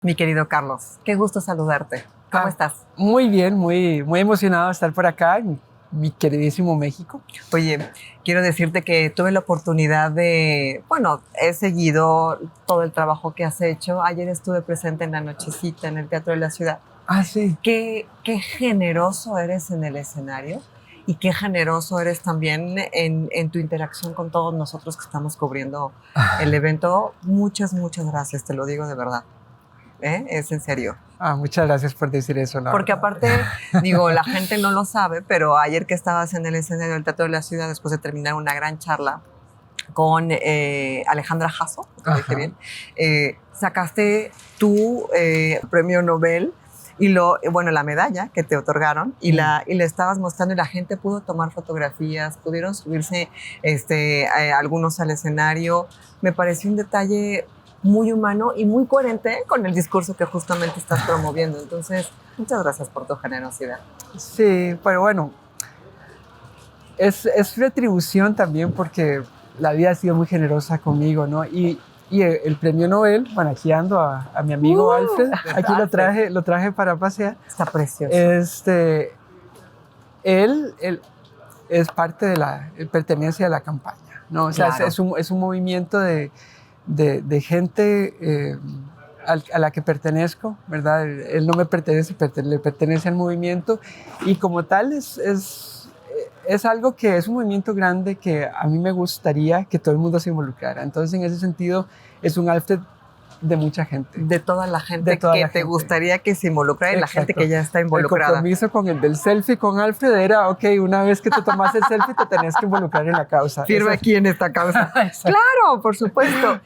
Mi querido Carlos, qué gusto saludarte. ¿Cómo estás? Muy bien, muy emocionado de estar por acá en mi queridísimo México. Oye, quiero decirte que tuve la oportunidad he seguido todo el trabajo que has hecho. Ayer estuve presente en la nochecita en el Teatro de la Ciudad. Ah, sí. Qué generoso eres en el escenario y qué generoso eres también en tu interacción con todos nosotros que estamos cubriendo el evento. Muchas gracias, te lo digo de verdad. Es en serio. Muchas gracias por decir eso, la Porque verdad. aparte, digo, la gente no lo sabe, pero ayer que estabas en el escenario del Teatro de la Ciudad, después de terminar una gran charla con Alejandra Jasso, ¿lo dije bien? Sacaste tu premio Nobel y la medalla que te otorgaron y la estabas mostrando y la gente pudo tomar fotografías, pudieron subirse algunos al escenario. Me pareció un detalle muy humano y muy coherente con el discurso que justamente estás promoviendo. Entonces, muchas gracias por tu generosidad. Sí, pero bueno, es retribución también porque la vida ha sido muy generosa conmigo, ¿no? Y el premio Nobel, bueno, aquí ando a mi amigo Alfred, aquí lo traje para pasear. Está precioso. Él es parte él pertenece a la campaña, ¿no? O sea, Claro. es un movimiento de gente a la que pertenezco, ¿verdad? Él no me pertenece, le pertenece al movimiento y como tal es algo que es un movimiento grande que a mí me gustaría que todo el mundo se involucrara. Entonces, en ese sentido, es un Alfred de mucha gente. De toda la gente que te gustaría que se involucrara y la gente que ya está involucrada. El compromiso con el del selfie con Alfred era, ok, una vez que te tomas el selfie te tenés que involucrar en la causa. Firma aquí en esta causa. Claro, por supuesto.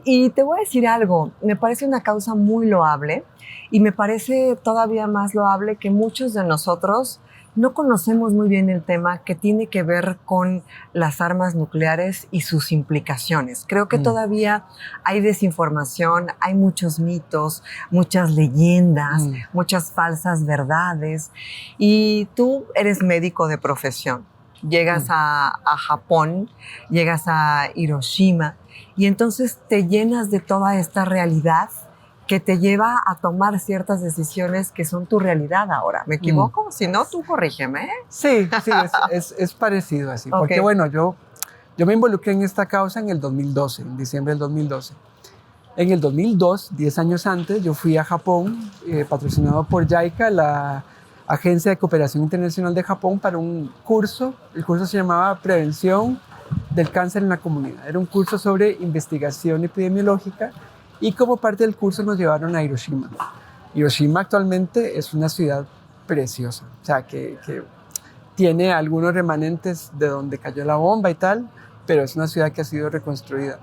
Y te voy a decir algo, me parece una causa muy loable y me parece todavía más loable que muchos de nosotros no conocemos muy bien el tema que tiene que ver con las armas nucleares y sus implicaciones. Creo que todavía hay desinformación, hay muchos mitos, muchas leyendas, muchas falsas verdades. Y tú eres médico de profesión. Llegas a Japón, llegas a Hiroshima y entonces te llenas de toda esta realidad que te lleva a tomar ciertas decisiones que son tu realidad ahora. ¿Me equivoco? Si no, tú corrígeme. Sí, es parecido así. Okay. Porque bueno, yo me involucré en esta causa en el 2012, en diciembre del 2012. En el 2002, 10 años antes, yo fui a Japón, patrocinado por JICA, la Agencia de Cooperación Internacional de Japón, para un curso. El curso se llamaba Prevención del Cáncer en la Comunidad. Era un curso sobre investigación epidemiológica y como parte del curso nos llevaron a Hiroshima. Hiroshima actualmente es una ciudad preciosa, o sea, que tiene algunos remanentes de donde cayó la bomba y tal, pero es una ciudad que ha sido reconstruida.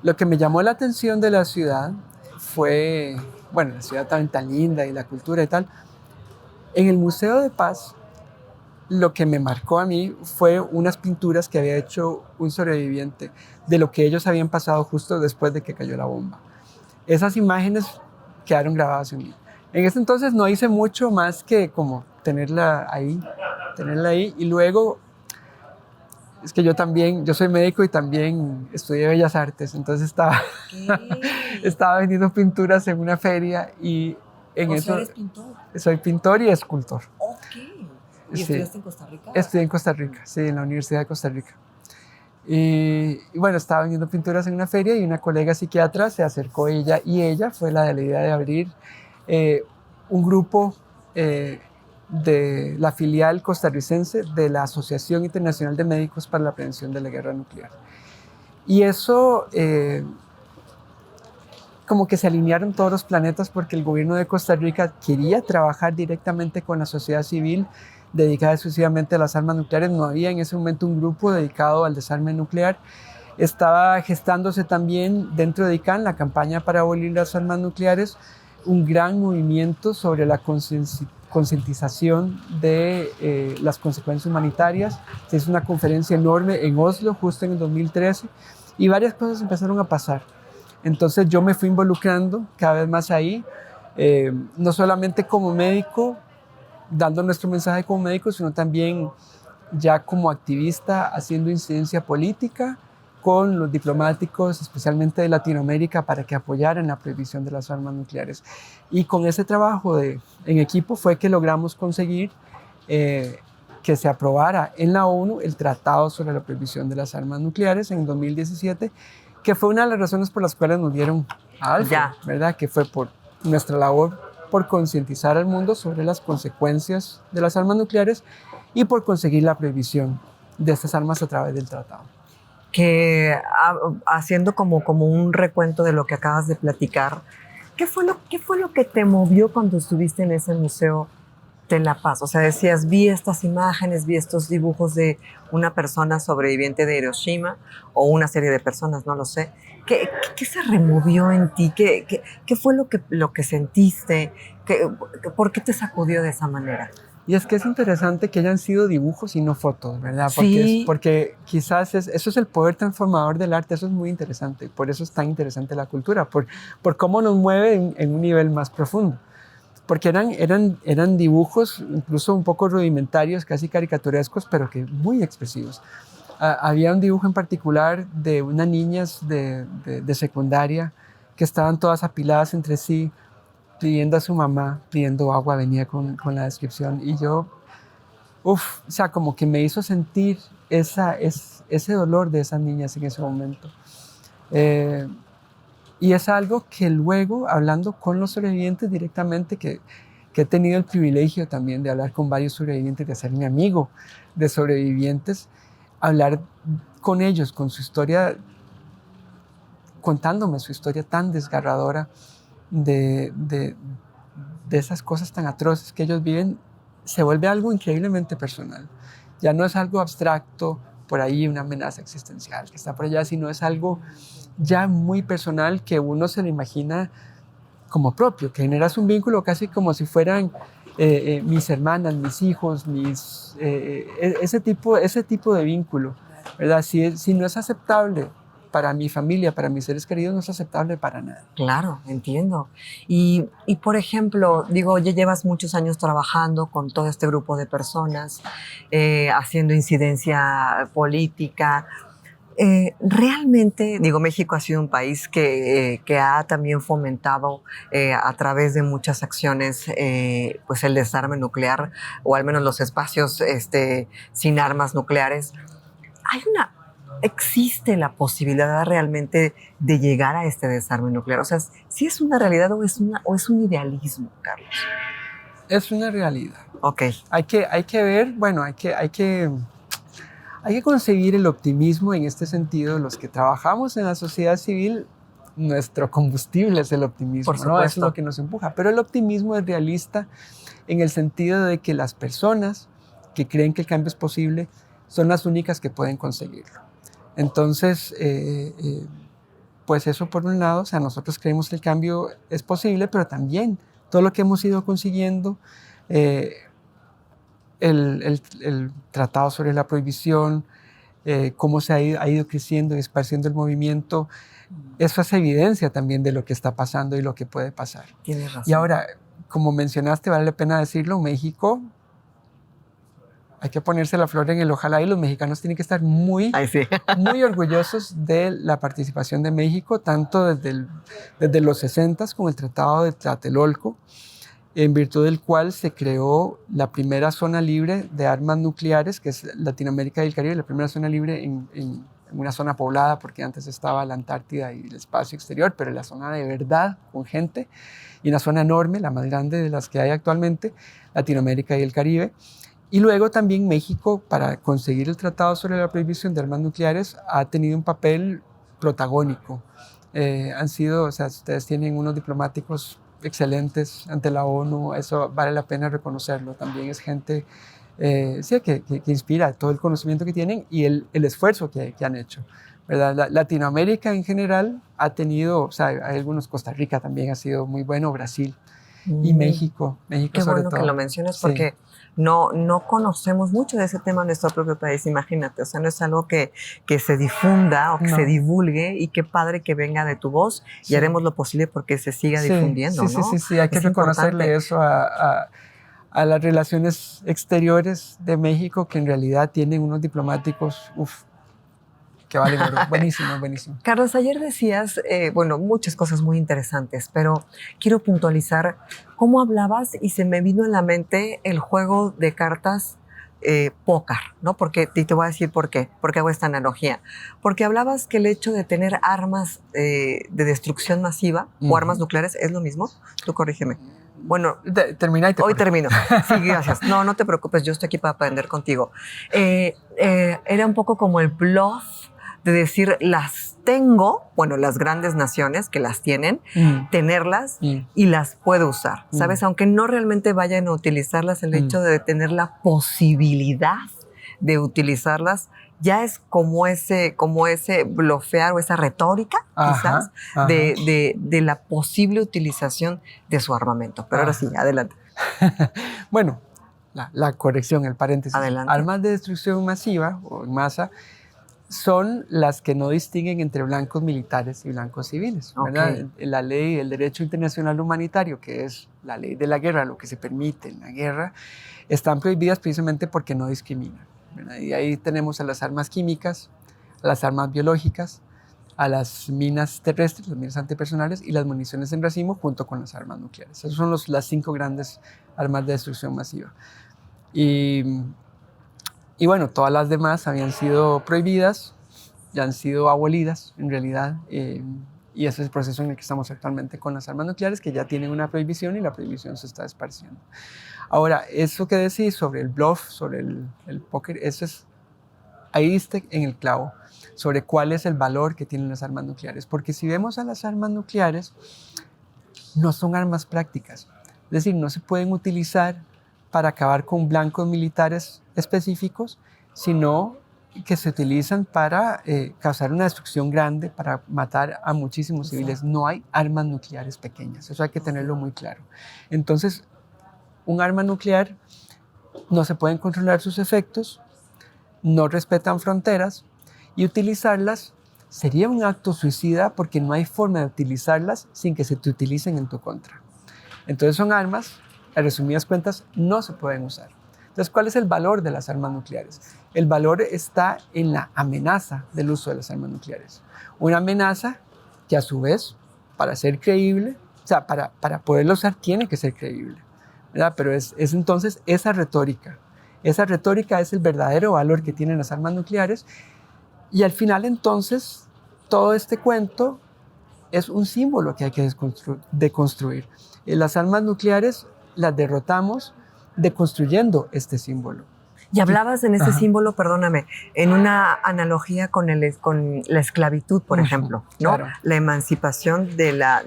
Lo que me llamó la atención de la ciudad fue, bueno, la ciudad tan linda y la cultura y tal. En el Museo de Paz, lo que me marcó a mí fue unas pinturas que había hecho un sobreviviente de lo que ellos habían pasado justo después de que cayó la bomba. Esas imágenes quedaron grabadas en mí. En ese entonces no hice mucho más que como tenerla ahí, y luego es que yo soy médico y también estudié Bellas Artes, entonces estaba vendiendo pinturas en una feria y en eso... ¿Eres pintor? Soy pintor y escultor. Ok. ¿Y estudiaste en Costa Rica? Estudié en Costa Rica, sí, en la Universidad de Costa Rica. Y bueno, estaba vendiendo pinturas en una feria y una colega psiquiatra se acercó y ella fue la de la idea de abrir un grupo de la filial costarricense de la Asociación Internacional de Médicos para la Prevención de la Guerra Nuclear. Y eso como que se alinearon todos los planetas porque el gobierno de Costa Rica quería trabajar directamente con la sociedad civil dedicada exclusivamente a las armas nucleares. No había en ese momento un grupo dedicado al desarme nuclear. Estaba gestándose también dentro de ICANN, la campaña para abolir las armas nucleares, un gran movimiento sobre la concientización de las consecuencias humanitarias. Se hizo una conferencia enorme en Oslo justo en el 2013 y varias cosas empezaron a pasar. Entonces yo me fui involucrando cada vez más ahí, no solamente como médico, dando nuestro mensaje como médico, sino también ya como activista haciendo incidencia política, con los diplomáticos, especialmente de Latinoamérica, para que apoyaran la prohibición de las armas nucleares. Y con ese trabajo en equipo fue que logramos conseguir que se aprobara en la ONU el Tratado sobre la Prohibición de las Armas Nucleares en 2017, que fue una de las razones por las cuales nos dieron a Alfred, ¿verdad? Que fue por nuestra labor por concientizar al mundo sobre las consecuencias de las armas nucleares y por conseguir la prohibición de estas armas a través del tratado. Que haciendo como un recuento de lo que acabas de platicar, ¿qué fue lo que te movió cuando estuviste en ese museo de La Paz? O sea, decías, vi estas imágenes, vi estos dibujos de una persona sobreviviente de Hiroshima o una serie de personas, no lo sé. ¿Qué se removió en ti? ¿Qué fue lo que sentiste? ¿Por qué te sacudió de esa manera? Y es que es interesante que hayan sido dibujos y no fotos, ¿verdad? Porque quizás eso es el poder transformador del arte, eso es muy interesante. Por eso es tan interesante la cultura, por cómo nos mueve en un nivel más profundo. Porque eran dibujos incluso un poco rudimentarios, casi caricaturescos, pero que muy expresivos. Había un dibujo en particular de unas niñas de secundaria que estaban todas apiladas entre sí, pidiendo a su mamá, pidiendo agua, venía con la descripción. Y yo, o sea, como que me hizo sentir ese dolor de esas niñas en ese momento. Y es algo que luego, hablando con los sobrevivientes directamente, que he tenido el privilegio también de hablar con varios sobrevivientes, de hacerme amigo de sobrevivientes, hablar con ellos, con su historia, contándome su historia tan desgarradora de esas cosas tan atroces que ellos viven, se vuelve algo increíblemente personal. Ya no es algo abstracto, por ahí una amenaza existencial que está por allá, sino es algo ya muy personal que uno se lo imagina como propio, que generas un vínculo casi como si fueran mis hermanas, mis hijos, ese tipo de vínculo, ¿verdad? Si no es aceptable para mi familia, para mis seres queridos, no es aceptable para nada. Claro, entiendo. Y por ejemplo, digo, ya llevas muchos años trabajando con todo este grupo de personas, haciendo incidencia política. Realmente, digo, México ha sido un país que ha también fomentado a través de muchas acciones pues el desarme nuclear, o al menos los espacios sin armas nucleares. ¿Existe la posibilidad realmente de llegar a este desarme nuclear? O sea, ¿sí es una realidad o es un idealismo, Carlos? Es una realidad. Ok. Hay que ver, bueno, hay que conseguir el optimismo en este sentido. Los que trabajamos en la sociedad civil, nuestro combustible es el optimismo, Por supuesto. ¿no? Eso es lo que nos empuja. Pero el optimismo es realista en el sentido de que las personas que creen que el cambio es posible son las únicas que pueden conseguirlo. Entonces, pues eso por un lado, o sea, nosotros creemos que el cambio es posible, pero también todo lo que hemos ido consiguiendo, el tratado sobre la prohibición, cómo se ha ido creciendo y esparciendo el movimiento, eso es evidencia también de lo que está pasando y lo que puede pasar. Tienes razón. Y ahora, como mencionaste, vale la pena decirlo, México, hay que ponerse la flor en el ojalá, y los mexicanos tienen que estar muy orgullosos de la participación de México, tanto desde los 60s con el Tratado de Tlatelolco, en virtud del cual se creó la primera zona libre de armas nucleares, que es Latinoamérica y el Caribe, la primera zona libre en una zona poblada, porque antes estaba la Antártida y el espacio exterior, pero la zona de verdad, con gente, y una zona enorme, la más grande de las que hay actualmente, Latinoamérica y el Caribe. Y luego también México, para conseguir el Tratado sobre la Prohibición de Armas Nucleares, ha tenido un papel protagónico. Han sido, o sea, ustedes tienen unos diplomáticos excelentes ante la ONU, eso vale la pena reconocerlo. También es gente sí, que inspira todo el conocimiento que tienen y el esfuerzo que han hecho, ¿verdad? Latinoamérica en general ha tenido, o sea, hay algunos, Costa Rica también ha sido muy bueno, Brasil y México Qué sobre bueno todo. que lo mencionas, Sí. porque no conocemos mucho de ese tema en nuestro propio país, imagínate. O sea, no es algo que se difunda o que se divulgue, y qué padre que venga de tu voz, y haremos lo posible porque se siga difundiendo, ¿no? Sí, hay que reconocerle eso a las relaciones exteriores de México, que en realidad tienen unos diplomáticos que valen oro. Buenísimo, buenísimo. Carlos, ayer decías, bueno, muchas cosas muy interesantes, pero quiero puntualizar cómo hablabas y se me vino en la mente el juego de cartas póker, ¿no? Porque, y te voy a decir por qué hago esta analogía. Porque hablabas que el hecho de tener armas de destrucción masiva o armas nucleares es lo mismo. Tú corrígeme. Bueno, termina y te hoy corrijo. termino. Sí, gracias. No, no te preocupes, yo estoy aquí para aprender contigo. Era un poco como el bluff de decir, las tengo, bueno, las grandes naciones que las tienen, tenerlas y las puedo usar, ¿sabes? Aunque no realmente vayan a utilizarlas, el hecho de tener la posibilidad de utilizarlas ya es como ese blofear o esa retórica, quizás, de la posible utilización de su armamento. Pero ahora sí, adelante. Bueno, la corrección, el paréntesis. Adelante. Armas de destrucción masiva o en masa son las que no distinguen entre blancos militares y blancos civiles, ¿verdad? La ley, el derecho internacional humanitario, que es la ley de la guerra, lo que se permite en la guerra, están prohibidas precisamente porque no discriminan, ¿verdad? Y ahí tenemos a las armas químicas, a las armas biológicas, a las minas terrestres, las minas antipersonales y las municiones en racimo junto con las armas nucleares. Esas son las 5 grandes armas de destrucción masiva. Y bueno, todas las demás habían sido prohibidas, ya han sido abolidas en realidad, y ese es el proceso en el que estamos actualmente con las armas nucleares, que ya tienen una prohibición y la prohibición se está esparciendo. Ahora, eso que decís sobre el bluff, sobre el póker, ahí diste en el clavo sobre cuál es el valor que tienen las armas nucleares, porque si vemos a las armas nucleares, no son armas prácticas, es decir, no se pueden utilizar para acabar con blancos militares específicos, sino que se utilizan para causar una destrucción grande, para matar a muchísimos civiles. No hay armas nucleares pequeñas, eso hay que tenerlo muy claro. Entonces, un arma nuclear no se pueden controlar sus efectos, no respetan fronteras, y utilizarlas sería un acto suicida porque no hay forma de utilizarlas sin que se te utilicen en tu contra. Entonces son armas, a resumidas cuentas, no se pueden usar. Entonces, ¿cuál es el valor de las armas nucleares? El valor está en la amenaza del uso de las armas nucleares. Una amenaza que a su vez, para ser creíble, o sea, para poderla usar tiene que ser creíble, ¿verdad? Pero es entonces esa retórica es el verdadero valor que tienen las armas nucleares, y al final entonces todo este cuento es un símbolo que hay que deconstruir. Las armas nucleares las derrotamos deconstruyendo este símbolo. Y hablabas en ese símbolo, perdóname, en una analogía con la esclavitud, por ejemplo, ¿no? Claro. La emancipación de la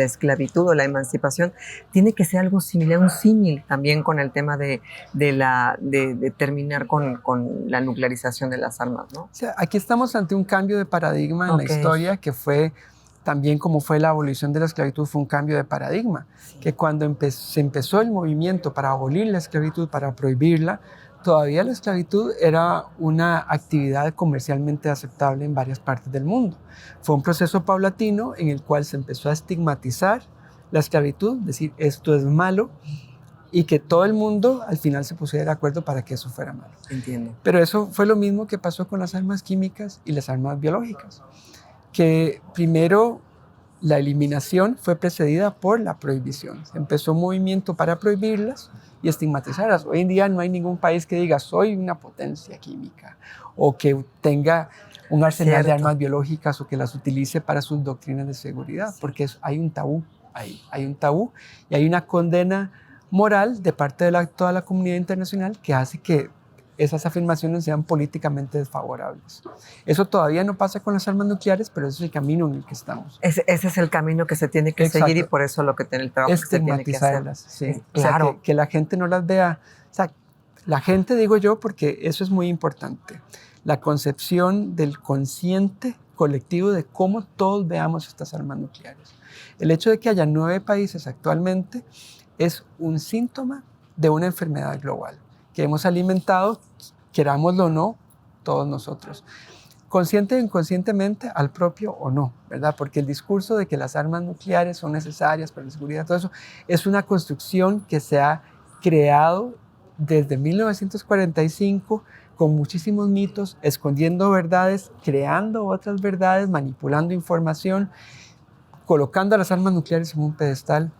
esclavitud o la emancipación tiene que ser algo similar, un símil también con el tema de terminar con la nuclearización de las armas, ¿no? O sea, aquí estamos ante un cambio de paradigma en la historia que fue también como fue la abolición de la esclavitud, fue un cambio de paradigma, que cuando se empezó el movimiento para abolir la esclavitud, para prohibirla, todavía la esclavitud era una actividad comercialmente aceptable en varias partes del mundo. Fue un proceso paulatino en el cual se empezó a estigmatizar la esclavitud, decir esto es malo, y que todo el mundo al final se pusiera de acuerdo para que eso fuera malo. Entiendo. Pero eso fue lo mismo que pasó con las armas químicas y las armas biológicas, que primero la eliminación fue precedida por la prohibición. Empezó un movimiento para prohibirlas y estigmatizarlas. Hoy en día no hay ningún país que diga soy una potencia química o que tenga un arsenal de armas biológicas o que las utilice para sus doctrinas de seguridad, porque hay un tabú ahí, hay un tabú y hay una condena moral de parte de toda la comunidad internacional que hace que esas afirmaciones sean políticamente desfavorables. Eso todavía no pasa con las armas nucleares, pero ese es el camino en el que estamos. Ese es el camino que se tiene que seguir y por eso lo que tiene el trabajo que se tiene que hacer. Sí. Claro. O sea, que la gente no las vea. O sea, la gente, digo yo, porque eso es muy importante. La concepción del consciente colectivo de cómo todos veamos estas armas nucleares. El hecho de que haya 9 países actualmente es un síntoma de una enfermedad global que hemos alimentado, querámoslo o no, todos nosotros. Consciente o inconscientemente, al propio o no, ¿verdad? Porque el discurso de que las armas nucleares son necesarias para la seguridad, todo eso, es una construcción que se ha creado desde 1945 con muchísimos mitos, escondiendo verdades, creando otras verdades, manipulando información, colocando a las armas nucleares en un pedestal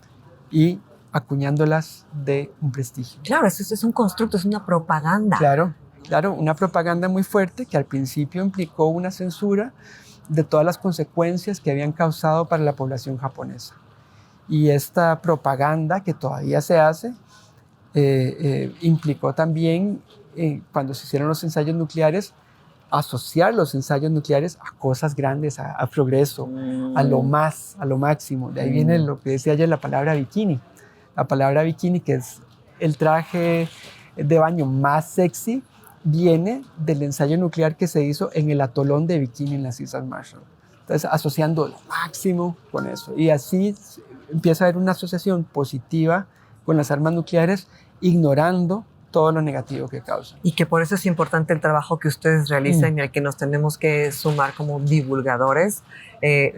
y acuñándolas de un prestigio. Claro, eso es un constructo, es una propaganda. Claro, una propaganda muy fuerte que al principio implicó una censura de todas las consecuencias que habían causado para la población japonesa. Y esta propaganda que todavía se hace implicó también, cuando se hicieron los ensayos nucleares, asociar los ensayos nucleares a cosas grandes, a progreso, a lo máximo. De ahí viene lo que decía ayer, la palabra bikini. La palabra bikini, que es el traje de baño más sexy, viene del ensayo nuclear que se hizo en el atolón de Bikini en las Islas Marshall. Entonces, asociando lo máximo con eso. Y así empieza a haber una asociación positiva con las armas nucleares, ignorando todo lo negativo que causan. Y que por eso es importante el trabajo que ustedes realizan y al que nos tenemos que sumar como divulgadores,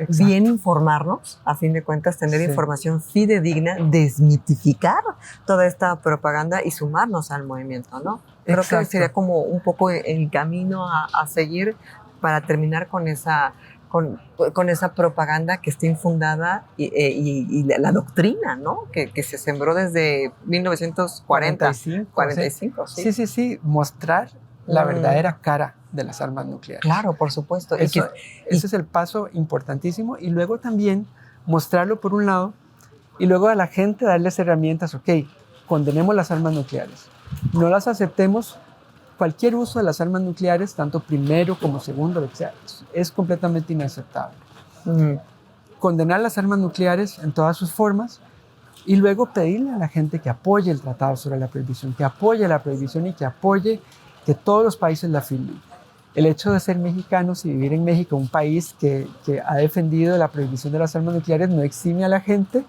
bien informarnos, a fin de cuentas, tener información fidedigna, desmitificar toda esta propaganda y sumarnos al movimiento, ¿no? Creo que sería como un poco el camino a seguir para terminar con esa propaganda que está infundada y la doctrina, ¿no? Que se sembró desde 1945. Sí. Mostrar la verdadera cara de las armas nucleares. Claro, por supuesto. Ese es el paso importantísimo. Y luego también mostrarlo por un lado y luego a la gente darles herramientas. Ok, condenemos las armas nucleares. No las aceptemos. Cualquier uso de las armas nucleares, tanto primero como segundo, lo que sea, es completamente inaceptable. Condenar las armas nucleares en todas sus formas y luego pedirle a la gente que apoye el tratado sobre la prohibición, que apoye la prohibición y que apoye que todos los países la firmen. El hecho de ser mexicanos y vivir en México, un país que ha defendido la prohibición de las armas nucleares, no exime a la gente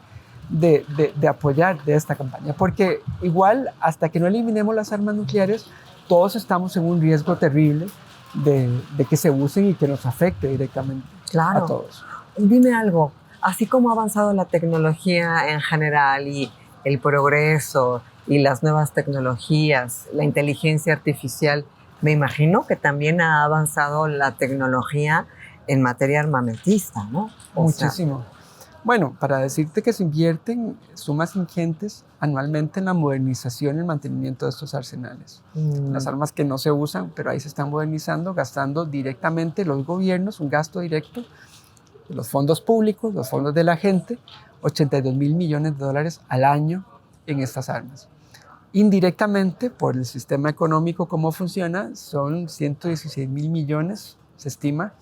de apoyar de esta campaña, porque igual hasta que no eliminemos las armas nucleares, todos estamos en un riesgo terrible de que se usen y que nos afecte directamente a todos. Dime algo, así como ha avanzado la tecnología en general y el progreso y las nuevas tecnologías, la inteligencia artificial, me imagino que también ha avanzado la tecnología en materia armamentista, ¿no? Muchísimo. Bueno, para decirte que se invierten sumas ingentes anualmente en la modernización y el mantenimiento de estos arsenales. Las armas que no se usan, pero ahí se están modernizando, gastando directamente los gobiernos, un gasto directo, los fondos públicos, los fondos de la gente, $82 mil millones al año en estas armas. Indirectamente, por el sistema económico, cómo funciona, son 116 mil millones, se estima,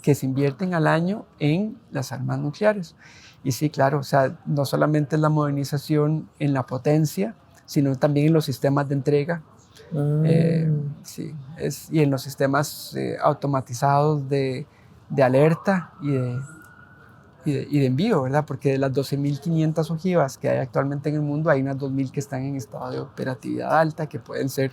que se invierten al año en las armas nucleares. Y sí, claro, o sea, no solamente es la modernización en la potencia, sino también en los sistemas de entrega. Y en los sistemas automatizados de alerta y de envío, ¿verdad? Porque de las 12.500 ojivas que hay actualmente en el mundo, hay unas 2.000 que están en estado de operatividad alta, que pueden ser,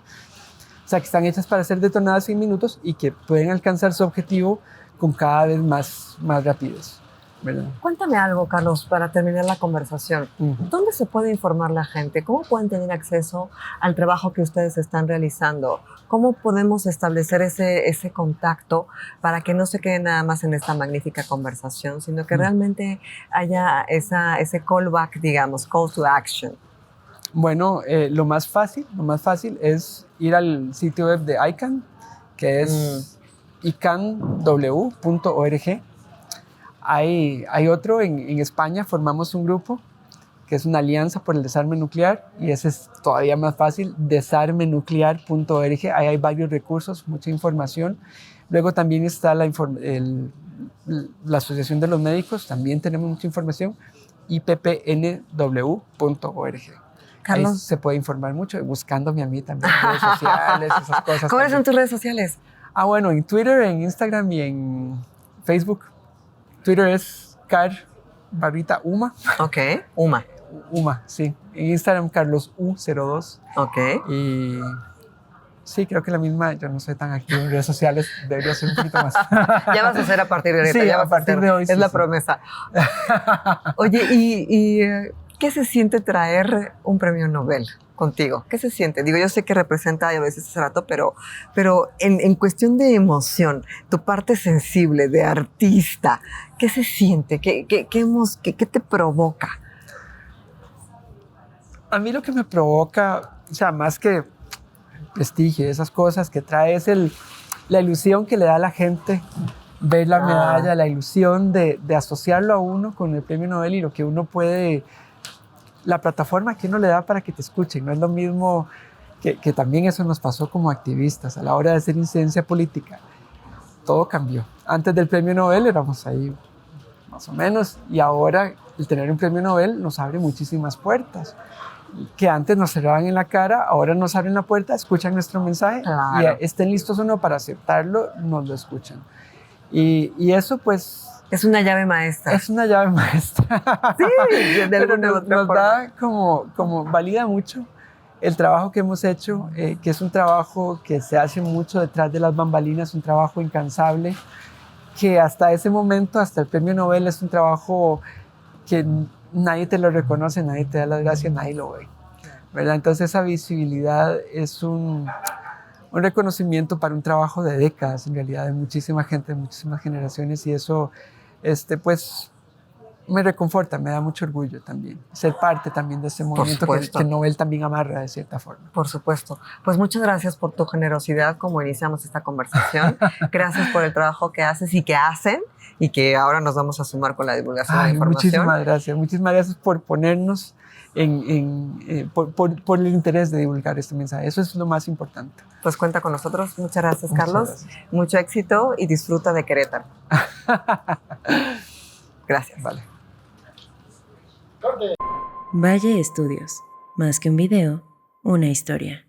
o sea, que están hechas para ser detonadas en minutos y que pueden alcanzar su objetivo con cada vez más rapidez, ¿verdad? Cuéntame algo, Carlos, para terminar la conversación. ¿Dónde se puede informar la gente? ¿Cómo pueden tener acceso al trabajo que ustedes están realizando? ¿Cómo podemos establecer ese contacto para que no se quede nada más en esta magnífica conversación, sino que realmente haya ese callback, digamos, call to action? Bueno, lo más fácil es ir al sitio web de ICANN, que es icanw.org. Hay otro en España, formamos un grupo que es una alianza por el desarme nuclear y ese es todavía más fácil, desarmenuclear.org. Ahí hay varios recursos, mucha información. Luego también está la Asociación de los Médicos, también tenemos mucha información, ippnw.org. Carlos, ahí se puede informar mucho, buscándome a mí también en redes sociales, esas cosas. ¿Cuáles son tus redes sociales? Bueno, en Twitter, en Instagram y en Facebook. Twitter es car_uma. Ok, Uma. Uma, sí. En Instagram, carlosu02. Ok. Y sí, creo que la misma, yo no soy tan activo en redes sociales, debería ser un poquito más. Ya vas a hacer a partir de ahorita. Sí, ya a partir de hoy. Es la promesa. Oye, y ¿Qué se siente traer un premio Nobel contigo? ¿Qué se siente? Digo, yo sé que representa a veces hace rato, pero en cuestión de emoción, tu parte sensible de artista, ¿qué se siente? ¿Qué te provoca? A mí lo que me provoca, o sea, más que prestigio, esas cosas que trae es la ilusión que le da a la gente ver la medalla, la ilusión de asociarlo a uno con el premio Nobel y lo que uno puede, la plataforma que uno le da para que te escuchen. No es lo mismo que también eso nos pasó como activistas a la hora de hacer incidencia política. Todo cambió. Antes del premio Nobel éramos ahí más o menos y ahora el tener un premio Nobel nos abre muchísimas puertas. Que antes nos cerraban en la cara, ahora nos abren la puerta, escuchan nuestro mensaje y estén listos o no para aceptarlo, nos lo escuchan. Y eso pues... Es una llave maestra. Es una llave maestra. Sí, de alguna otra nos forma. da como valida mucho el trabajo que hemos hecho, que es un trabajo que se hace mucho detrás de las bambalinas, un trabajo incansable, que hasta ese momento, hasta el premio Nobel, es un trabajo que nadie te lo reconoce, nadie te da las gracias, nadie lo ve, ¿verdad? Entonces esa visibilidad es un reconocimiento para un trabajo de décadas, en realidad, de muchísima gente, de muchísimas generaciones, y eso, pues, me reconforta, me da mucho orgullo también, ser parte también de ese movimiento que Nobel también amarra de cierta forma. Por supuesto. Pues muchas gracias por tu generosidad como iniciamos esta conversación. Gracias por el trabajo que haces y que hacen y que ahora nos vamos a sumar con la divulgación de la información. Muchísimas gracias por ponernos por el interés de divulgar este mensaje. Eso es lo más importante. Pues cuenta con nosotros. Muchas gracias, Carlos. Muchas gracias. Mucho éxito y disfruta de Querétaro. Gracias. Vale. Valle Estudios. Más que un video, una historia.